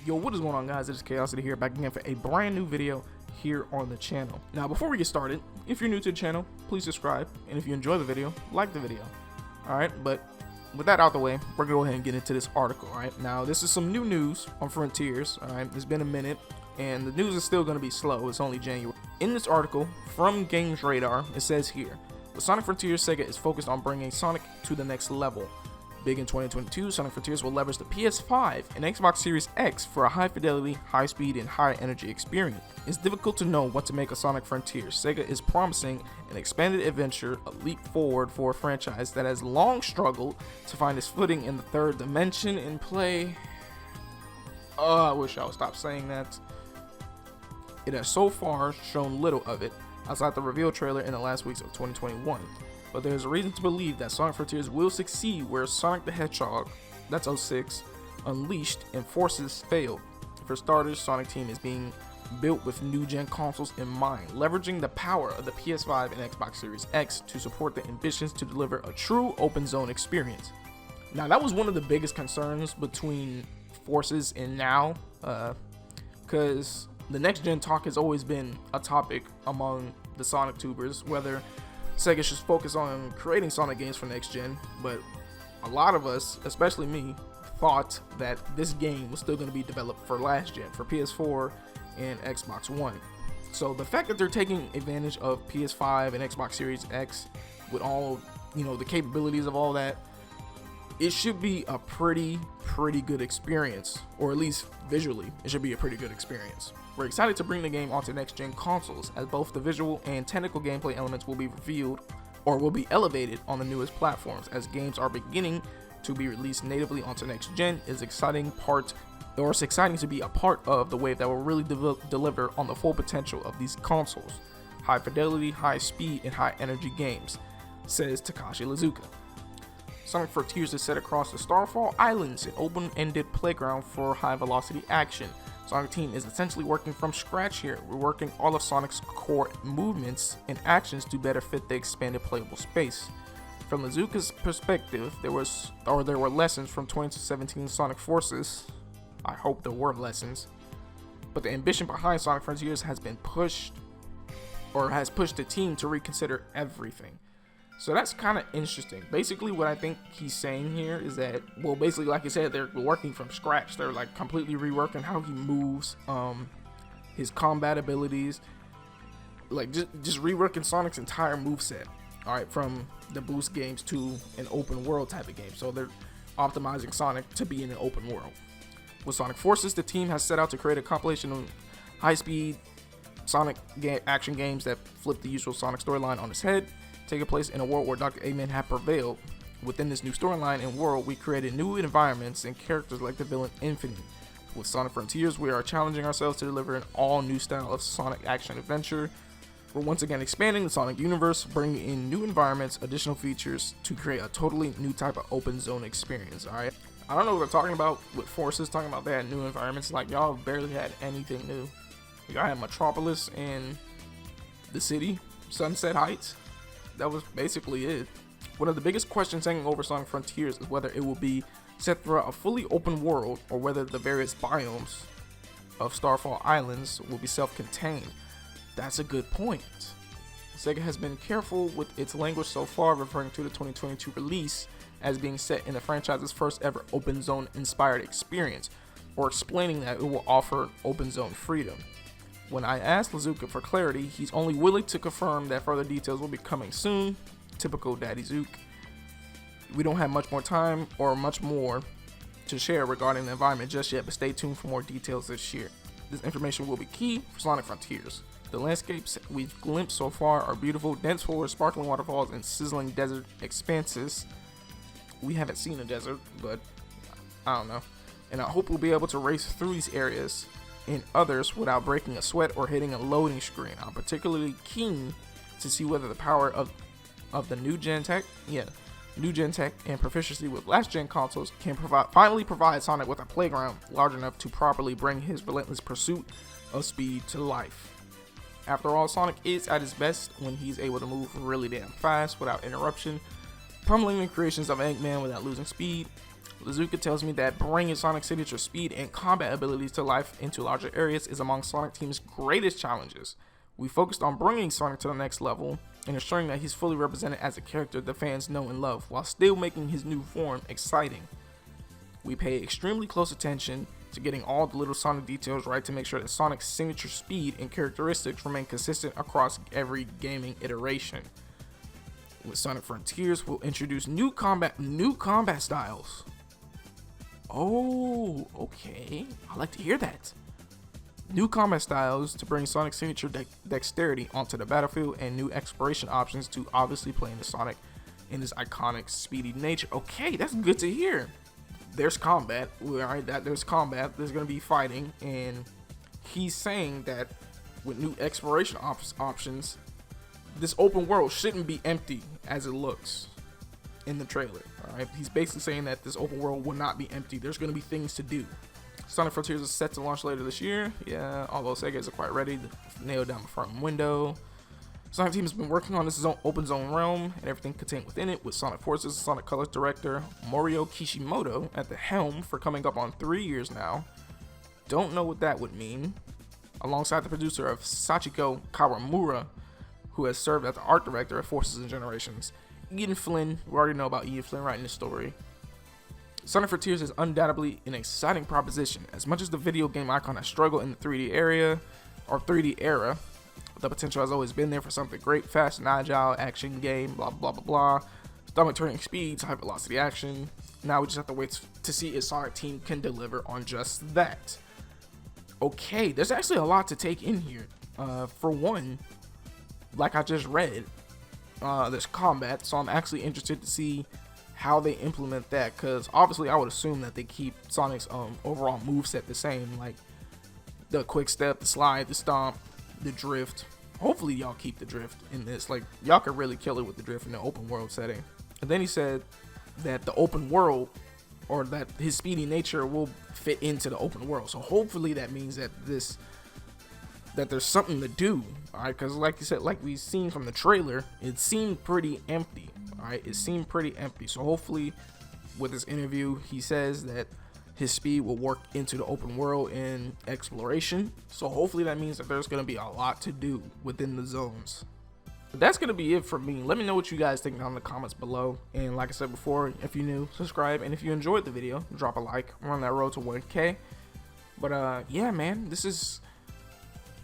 Yo, what is going on, guys? It is Khaosity here, back again for a brand new video here on the channel. Now, before we get started, if you're new to the channel, please subscribe, and if you enjoy the video, like the video. Alright, but with that out the way, we're gonna go ahead and get into this article. Alright, now this is some new news on Frontiers. Alright, it's been a minute, and the news is still gonna be slow. It's only January. In this article from Games Radar, it says here, with Sonic Frontiers, Sega is focused on bringing Sonic to the next level. Big in 2022, Sonic Frontiers will leverage the PS5 and Xbox Series X for a high-fidelity, high-speed, and high-energy experience. It's difficult to know what to make of Sonic Frontiers. Sega is promising an expanded adventure, a leap forward for a franchise that has long struggled to find its footing in the third dimension and play. I wish I would stop saying that. It has so far shown little of it, outside the reveal trailer in the last weeks of 2021. But there's a reason to believe that Sonic Frontiers will succeed where Sonic the Hedgehog, that's 06, Unleashed, and Forces failed. For starters, Sonic Team is being built with new-gen consoles in mind, leveraging the power of the PS5 and Xbox Series X to support the ambitions to deliver a true open-zone experience. Now, that was one of the biggest concerns between Forces and now, because the next-gen talk has always been a topic among the Sonic tubers, whether Sega should focus on creating Sonic games for next gen, but a lot of us, especially me, thought that this game was still going to be developed for last gen, for PS4 and Xbox One. So the fact that they're taking advantage of PS5 and Xbox Series X with all, the capabilities of all that, it should be a pretty good experience, or at least visually, it should be a pretty good experience. We're excited to bring the game onto next-gen consoles, as both the visual and technical gameplay elements will be revealed, or will be elevated on the newest platforms, as games are beginning to be released natively onto next-gen. It's exciting to be a part of the wave that will really deliver on the full potential of these consoles. High fidelity, high speed, and high energy games, says Takashi Iizuka. Sonic Frontiers is set across the Starfall Islands, an open-ended playground for high-velocity action. Sonic Team is essentially working from scratch here. We're working all of Sonic's core movements and actions to better fit the expanded playable space. From Iizuka's perspective, there were lessons from 2017 Sonic Forces. I hope there were lessons. But the ambition behind Sonic Frontiers has pushed the team to reconsider everything. So that's kind of interesting. Basically, what I think he's saying here is that, well, basically, like I said, they're working from scratch. They're like completely reworking how he moves, his combat abilities, like just reworking Sonic's entire moveset. All right, from the boost games to an open world type of game. So they're optimizing Sonic to be in an open world. With Sonic Forces, the team has set out to create a compilation of high-speed Sonic action games that flip the usual Sonic storyline on its head, taking place in a world where Dr. Eggman had prevailed. Within this new storyline and world, we created new environments and characters like the villain Infinite. With Sonic Frontiers, we are challenging ourselves to deliver an all-new style of Sonic action adventure. We're once again expanding the Sonic universe, bringing in new environments, additional features to create a totally new type of open zone experience. Alright, I don't know what they're talking about with Forces, talking about they had new environments. Like, y'all barely had anything new. Y'all had Metropolis and the city, Sunset Heights. That was basically it. One of the biggest questions hanging over Sonic Frontiers is whether it will be set throughout a fully open world or whether the various biomes of Starfall Islands will be self-contained. That's a good point. Sega has been careful with its language so far, referring to the 2022 release as being set in the franchise's first ever open zone inspired experience, or explaining that it will offer open zone freedom. When I asked Iizuka for clarity, he's only willing to confirm that further details will be coming soon. Typical Daddy Zook. We don't have much more time or much more to share regarding the environment just yet, but stay tuned for more details this year. This information will be key for Sonic Frontiers. The landscapes we've glimpsed so far are beautiful, dense forests, sparkling waterfalls, and sizzling desert expanses. We haven't seen a desert, but I don't know. And I hope we'll be able to race through these areas in others without breaking a sweat or hitting a loading screen. I'm particularly keen to see whether the power of the new gen tech and proficiency with last gen consoles can finally provide Sonic with a playground large enough to properly bring his relentless pursuit of speed to life. After all, Sonic is at his best when he's able to move really damn fast without interruption, pummeling the creations of Eggman without losing speed. Iizuka tells me that bringing Sonic's signature speed and combat abilities to life into larger areas is among Sonic Team's greatest challenges. We focused on bringing Sonic to the next level and ensuring that he's fully represented as a character the fans know and love, while still making his new form exciting. We pay extremely close attention to getting all the little Sonic details right to make sure that Sonic's signature speed and characteristics remain consistent across every gaming iteration. With Sonic Frontiers, we'll introduce new combat styles. Oh, okay. I like to hear that. New combat styles to bring Sonic's signature dexterity onto the battlefield, and new exploration options to obviously playing the Sonic in his iconic speedy nature. Okay, that's good to hear. There's combat. Alright, there's combat. There's gonna be fighting, and he's saying that with new exploration options, this open world shouldn't be empty as it looks in the trailer. Alright, he's basically saying that this open world will not be empty. There's gonna be things to do. Sonic Frontiers is set to launch later this year. Yeah, although Sega isn't quite ready to nail down the front window. Sonic Team has been working on this open zone realm and everything contained within it, with Sonic Forces and Sonic Colors director Morio Kishimoto at the helm for coming up on 3 years now. Don't know what that would mean. Alongside the producer of Sachiko Kawamura, who has served as the art director of Forces and Generations. Ian Flynn, we already know about Ian Flynn writing this story. Sonic Frontiers is undoubtedly an exciting proposition. As much as the video game icon has struggled in the 3D era, the potential has always been there for something great, fast and agile action game, blah blah blah blah, stomach turning speeds, high velocity action. Now we just have to wait to see if Sonic Team can deliver on just that. Okay, there's actually a lot to take in here. For one, like I just read, there's combat, so I'm actually interested to see how they implement that, because obviously I would assume that they keep Sonic's overall moveset the same, like the quick step, the slide, the stomp, the drift. Hopefully y'all keep the drift in this. Like, y'all could really kill it with the drift in the open world setting. And then he said that the open world, or that his speedy nature, will fit into the open world. So hopefully that means that there's something to do. Alright, because like you said, like we've seen from the trailer, it seemed pretty empty. Alright, it seemed pretty empty. So hopefully with this interview, he says that his speed will work into the open world and exploration. So hopefully that means that there's going to be a lot to do within the zones. But that's going to be it for me. Let me know what you guys think down in the comments below. And like I said before, if you're new, subscribe. And if you enjoyed the video, drop a like. We're on that road to 1K. But yeah, man, this is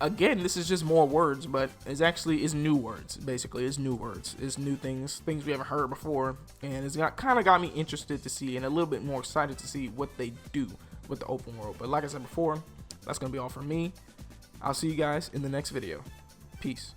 just more words, but it's new words. Basically, it's new words. It's new things we haven't heard before, and it's kind of got me interested to see and a little bit more excited to see what they do with the open world. But like I said before, that's gonna be all from me. I'll see you guys in the next video. Peace.